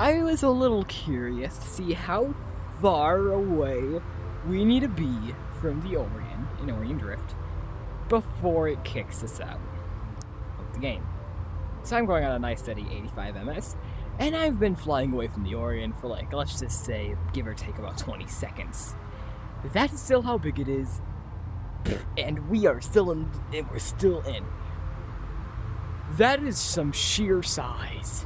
I was a little curious to see how far away we need to be from the Orion in Orion Drift before it kicks us out of the game. So I'm going on a nice steady 85 ms, and I've been flying away from the Orion for like, let's just say, give or take about 20 seconds. That's still how big it is, and we're still in. That is some sheer size.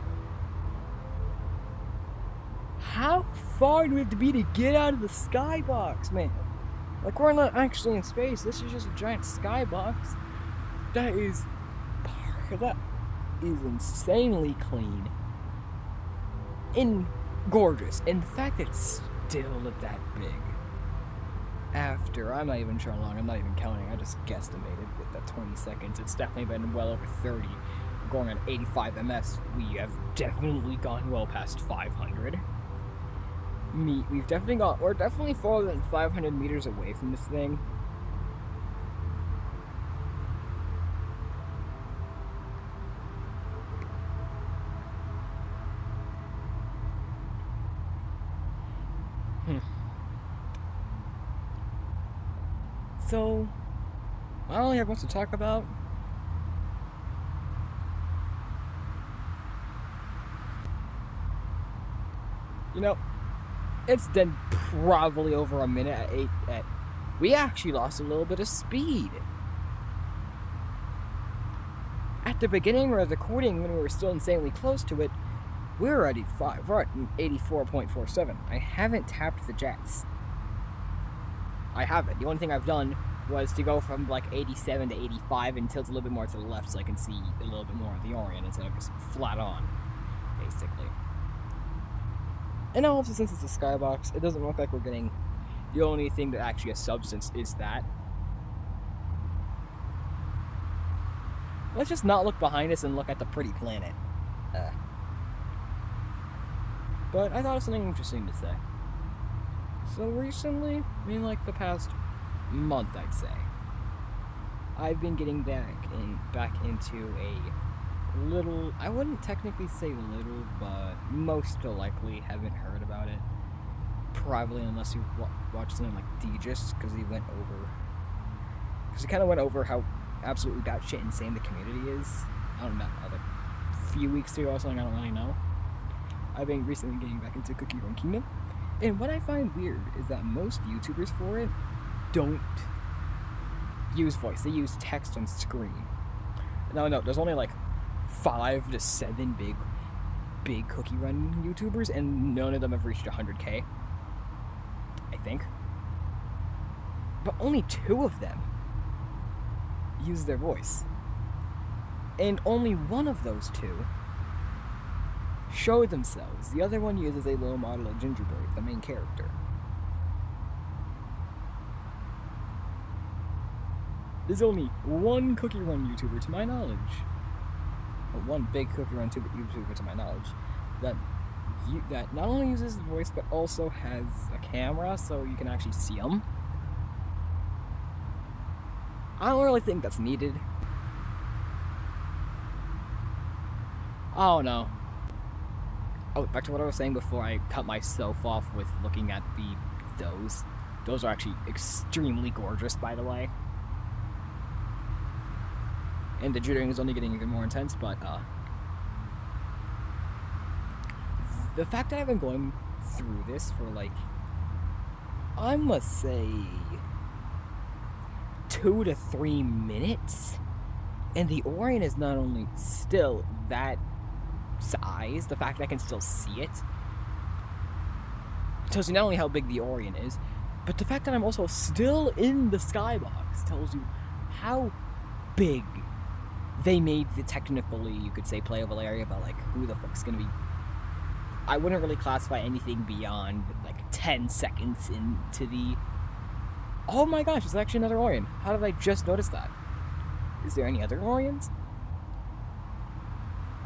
How far do we have to be to get out of the skybox, man? Like, we're not actually in space. This is just a giant skybox. That is insanely clean and gorgeous. And the fact that it's still that big. After, I'm not even sure how long, I'm not even counting, I just guesstimated with that 20 seconds. It's definitely been well over 30. We're going on 85 ms. We have definitely gone well past 500. We're definitely farther than 500 meters away from this thing. So, I don't really have much to talk about. You know, it's been probably over a minute at 8. We actually lost a little bit of speed. At the beginning of the recording, when we were still insanely close to it, we were at 85. We're at 84.47. I haven't tapped the jets. I haven't. The only thing I've done was to go from like 87 to 85 and tilt a little bit more to the left so I can see a little bit more of the Orion instead of just flat on, basically. And also, since it's a skybox, it doesn't look like we're getting the only thing that actually has substance is that. Let's just not look behind us and look at the pretty planet. But I thought of something interesting to say. So recently, I mean like the past month I'd say, I've been getting back into a little, I wouldn't technically say little, but most likely haven't heard about it. Probably unless you watch something like Degis, because he kind of went over how absolutely batshit insane the community is. I don't know, like a few weeks ago or something, I don't really know. I've been recently getting back into Cookie Run Kingdom. And what I find weird is that most YouTubers for it don't use voice. They use text on screen. No, there's only like 5 to 7 big Cookie Run YouTubers, and none of them have reached 100K. I think. But only 2 of them use their voice. And only one of those 2 show themselves. The other one uses a low model of Gingerbread, the main character. There's only one Cookie Run YouTuber to my knowledge, or one big Cookie Run YouTuber to my knowledge, that not only uses the voice but also has a camera so you can actually see them. I don't really think that's needed. Oh no. Oh, back to what I was saying before I cut myself off with looking at those. Those are actually extremely gorgeous, by the way. And the jittering is only getting even more intense, but the fact that I've been going through this for like, I must say, 2 to 3 minutes, and the Orion is not only still that size, the fact that I can still see it tells you not only how big the Orion is, but the fact that I'm also still in the skybox tells you how big they made the technically, you could say, playable area, but like, who the fuck's gonna be? I wouldn't really classify anything beyond like 10 seconds into the... Oh my gosh, it's actually another Orion. How did I just notice that? Is there any other Orions?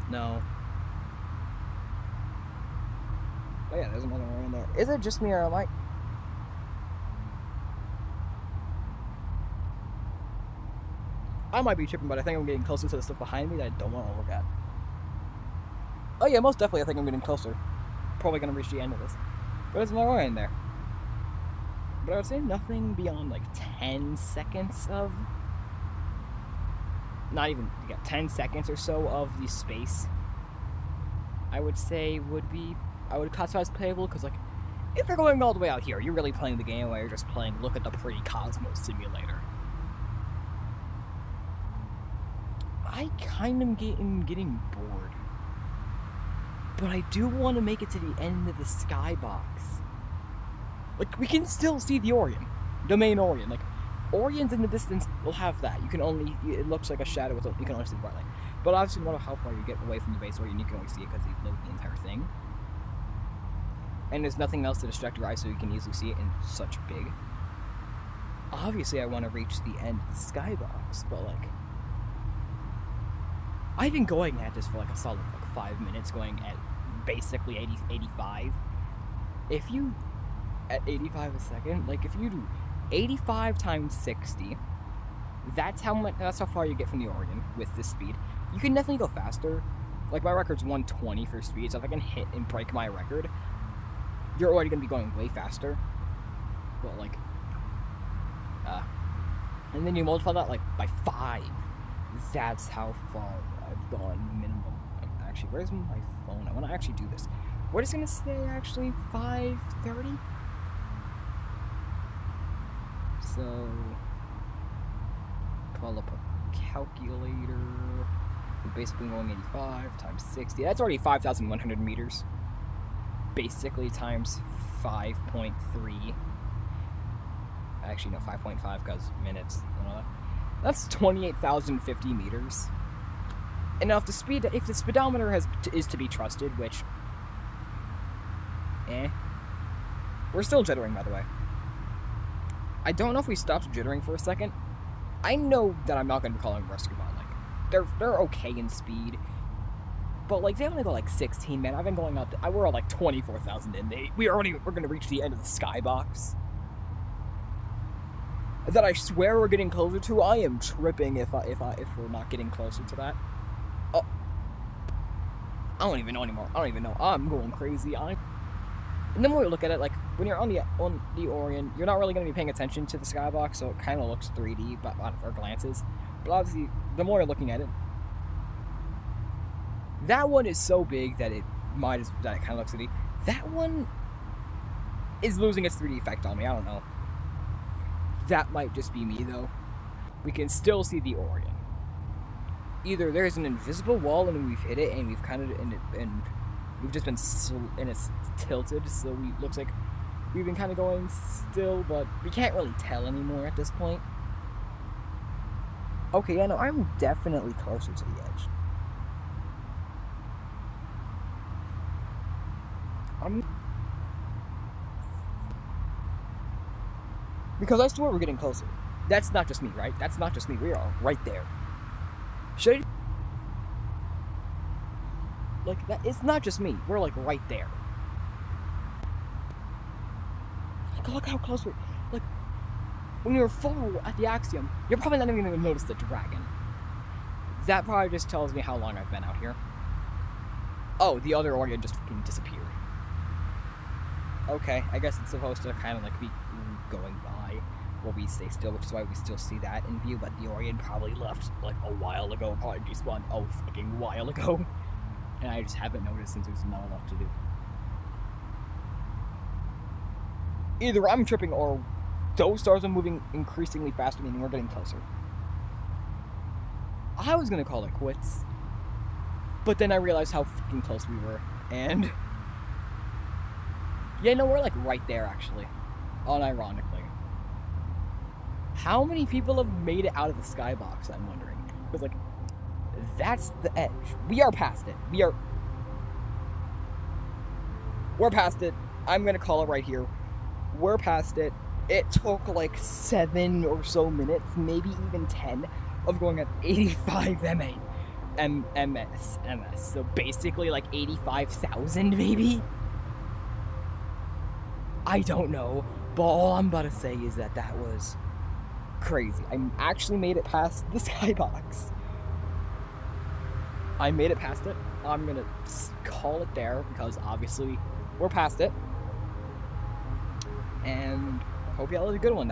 No. Oh yeah, there's another Orion there. Is it just me or am I might be tripping, but I think I'm getting closer to the stuff behind me that I don't want to look at. Oh yeah, most definitely I think I'm getting closer. probably gonna reach the end of this. But there's an Orion there. But I would say nothing beyond like 10 seconds of. Not even 10 seconds or so of the space. I would say I would classify as playable because, like, if you're going all the way out here, you're really playing the game where you're just playing look at the pretty cosmos simulator. I kind of getting bored. But I do want to make it to the end of the skybox. Like, we can still see the Orion. The main Orion. Like, Orions in the distance will have that. It looks like a shadow, you can only see the bright light. But obviously, no matter how far you get away from the base Orion, you can only see it because they load the entire thing. And there's nothing else to distract your eyes, so you can easily see it in such big. Obviously, I want to reach the end of the skybox, but, like, I've been going at this for, like, a solid, 5 minutes, going at basically 85. If you, at 85 a second, like, if you do 85 times 60, that's how far you get from the Orion with this speed. You can definitely go faster. Like, my record's 120 for speed, so if I can hit and break my record, you're already going to be going way faster. But, like, and then you multiply that, like, by 5. That's how far I've gone minimum. Actually, where's my phone? I want to actually do this. What is going to say, actually? 5:30? So, pull up a calculator. We're basically going 85 times 60. That's already 5,100 meters. Basically times 5.3. Actually, no, 5.5 because minutes and all that. That's 28,050 meters. And now, if the speedometer is to be trusted, which, we're still jittering, by the way. I don't know if we stopped jittering for a second. I know that I'm not going to be calling rescue bot. Like, they're okay in speed, but like they only go like 16. Man, I've been going out. We're at like 24,000 in. We're going to reach the end of the skybox. That I swear we're getting closer to. I am tripping if we're not getting closer to that. Oh, I don't even know anymore. I don't even know. I'm going crazy. And then when we look at it, like, when you're on the Orion, you're not really going to be paying attention to the skybox, so it kind of looks 3D but at our glances. But obviously, the more you're looking at it, that one is so big that it kind of looks 3D. That one is losing its 3D effect on me. I don't know. That might just be me, though. We can still see the Orion. Either there's an invisible wall and we've hit it, and we've kind of and we've just been and it's tilted, so looks like we've been kind of going still, but we can't really tell anymore at this point. Okay, yeah, no, I'm definitely closer to the edge. Because I swear we're getting closer. That's not just me, right? That's not just me. We are right there. Should I... Like, that, it's not just me. We're, like, right there. Look how close we're... Like, when you're far at the Axiom, you're probably not even going to notice the dragon. That probably just tells me how long I've been out here. Oh, the other Orion just fucking disappeared. Okay, I guess it's supposed to kind of, like, be going by while we stay still, which is why we still see that in view, but the Orion probably left, like, a while ago. Probably despawned a fucking while ago. And I just haven't noticed since there's not a lot to do. Either I'm tripping or those stars are moving increasingly faster, meaning we're getting closer. I was gonna call it quits, but then I realized how fucking close we were, and... Yeah, no, we're like right there, actually. Unironically. How many people have made it out of the skybox, I'm wondering? Because, like, that's the edge. We are past it. We're past it. I'm gonna call it right here. We're past it. It took like 7 or so minutes, maybe even 10, of going at 85 MS. So basically like 85,000 maybe? I don't know, but all I'm about to say is that was crazy. I actually made it past the skybox. I made it past it. I'm gonna call it there because obviously we're past it. And hope y'all had a good one.